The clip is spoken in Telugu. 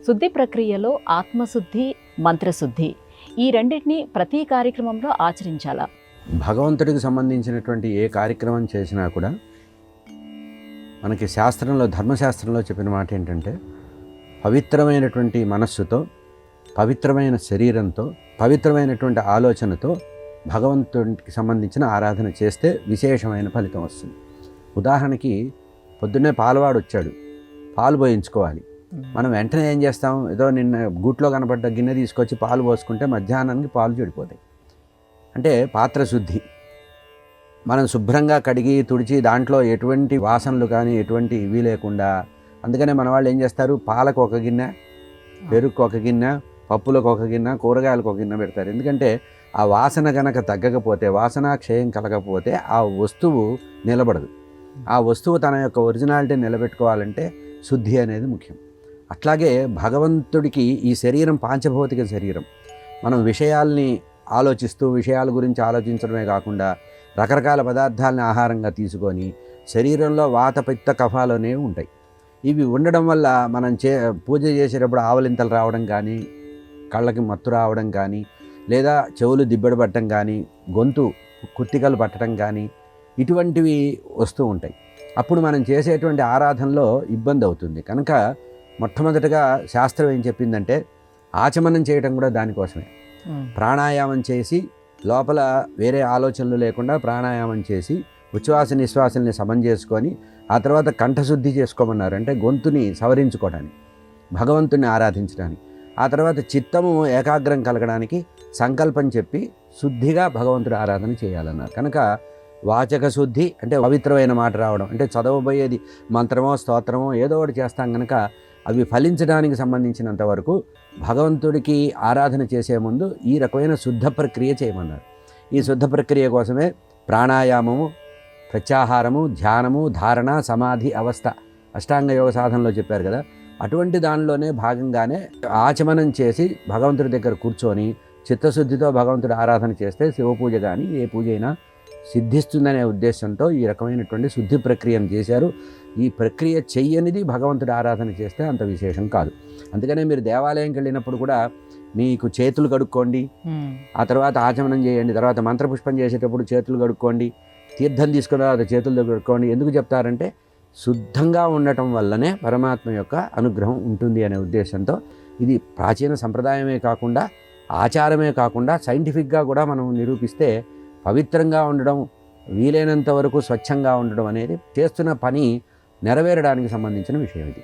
శుద్ధి ప్రక్రియలో ఆత్మశుద్ధి, మంత్రశుద్ధి ఈ రెండింటిని ప్రతి కార్యక్రమంలో ఆచరించాలా? భగవంతుడికి సంబంధించినటువంటి ఏ కార్యక్రమం చేసినా కూడా మనకి శాస్త్రంలో, ధర్మశాస్త్రంలో చెప్పిన మాట ఏంటంటే, పవిత్రమైనటువంటి మనస్సుతో, పవిత్రమైన శరీరంతో, పవిత్రమైనటువంటి ఆలోచనతో భగవంతుడికి సంబంధించిన ఆరాధన చేస్తే విశేషమైన ఫలితం వస్తుంది. ఉదాహరణకి పొద్దున్నే పాలవాడు వచ్చాడు, పాలు పోయించుకోవాలి. మనం వెంటనే ఏం చేస్తాం, ఏదో నిన్న గూట్లో కనపడ్డ గిన్నె తీసుకొచ్చి పాలు పోసుకుంటే మధ్యాహ్నానికి పాలు చెడిపోతాయి. అంటే పాత్ర శుద్ధి. మనం శుభ్రంగా కడిగి తుడిచి దాంట్లో ఎటువంటి వాసనలు కానీ ఎటువంటి ఇవి లేకుండా, అందుకనే మన వాళ్ళు ఏం చేస్తారు, పాలకు ఒక గిన్నె, పెరుగుకు ఒక గిన్నె, పప్పులకు ఒక గిన్నె, కూరగాయలకు ఒక గిన్నె పెడతారు. ఎందుకంటే ఆ వాసన కనుక తగ్గకపోతే, వాసన క్షయం కలగకపోతే ఆ వస్తువు నిలబడదు. ఆ వస్తువు తన యొక్క ఒరిజినాలిటీ నిలబెట్టుకోవాలంటే శుద్ధి అనేది ముఖ్యం. అట్లాగే భగవంతుడికి ఈ శరీరం పాంచభౌతిక శరీరం. మనం విషయాల్ని ఆలోచిస్తూ విషయాల గురించి ఆలోచించడమే కాకుండా రకరకాల పదార్థాలని ఆహారంగా తీసుకొని శరీరంలో వాత, పిత్త, కఫాలు అనేవి ఉంటాయి. ఇవి ఉండడం వల్ల మనం పూజ చేసేటప్పుడు ఆవలింతలు రావడం కానీ, కళ్ళకి మత్తు రావడం కానీ, లేదా చెవులు దిబ్బడి పట్టడం కానీ, గొంతు కుత్తికలు పట్టడం కానీ ఇటువంటివి వస్తూ ఉంటాయి. అప్పుడు మనం చేసేటువంటి ఆరాధనలో ఇబ్బంది అవుతుంది. కనుక మొట్టమొదటిగా శాస్త్రం ఏం చెప్పిందంటే, ఆచమనం చేయడం కూడా దానికోసమే. ప్రాణాయామం చేసి లోపల వేరే ఆలోచనలు లేకుండా ప్రాణాయామం చేసి ఉచ్ఛ్వాస నిశ్వాసల్ని సమం చేసుకొని ఆ తర్వాత కంఠశుద్ధి చేసుకోమన్నారు. అంటే గొంతుని సవరించుకోవడానికి, భగవంతుని ఆరాధించడానికి. ఆ తర్వాత చిత్తము ఏకాగ్రం కలగడానికి సంకల్పం చెప్పి శుద్ధిగా భగవంతుడి ఆరాధన చేయాలన్నారు. కనుక వాచక శుద్ధి అంటే పవిత్రమైన మాట రావడం, అంటే చదవబోయేది మంత్రమో స్తోత్రమో ఏదో ఒకటి చేస్తాం కనుక అవి ఫలించడానికి సంబంధించినంత వరకు భగవంతుడికి ఆరాధన చేసే ముందు ఈ రకమైన శుద్ధ ప్రక్రియ చేయమన్నారు. ఈ శుద్ధ ప్రక్రియ కోసమే ప్రాణాయామము, ప్రత్యాహారము, ధ్యానము, ధారణ, సమాధి అవస్థ అష్టాంగ యోగ సాధనలో చెప్పారు కదా, అటువంటి దానిలోనే భాగంగానే ఆచమనం చేసి భగవంతుడి దగ్గర కూర్చొని చిత్తశుద్ధితో భగవంతుడి ఆరాధన చేస్తే శివ పూజ కానీ ఏ పూజ అయినా సిద్ధిస్తుందనే ఉద్దేశంతో ఈ రకమైనటువంటి శుద్ధి ప్రక్రియను చేశారు. ఈ ప్రక్రియ చెయ్యనిది భగవంతుడి ఆరాధన చేస్తే అంత విశేషం కాదు. అందుకనే మీరు దేవాలయంకి వెళ్ళినప్పుడు కూడా మీకు చేతులు కడుక్కోండి, ఆ తర్వాత ఆచమనం చేయండి, తర్వాత మంత్రపుష్పం చేసేటప్పుడు చేతులు కడుక్కోండి, తీర్థం తీసుకున్న తర్వాత చేతులు కడుక్కోండి. ఎందుకు చెప్తారంటే శుద్ధంగా ఉండటం వల్లనే పరమాత్మ యొక్క అనుగ్రహం ఉంటుంది అనే ఉద్దేశంతో ఇది ప్రాచీన సంప్రదాయమే కాకుండా, ఆచారమే కాకుండా సైంటిఫిక్గా కూడా మనం నిరూపిస్తే పవిత్రంగా ఉండడం, వీలైనంత వరకు స్వచ్ఛంగా ఉండడం అనేది చేస్తున్న పని నెరవేరడానికి సంబంధించిన విషయం ఇది.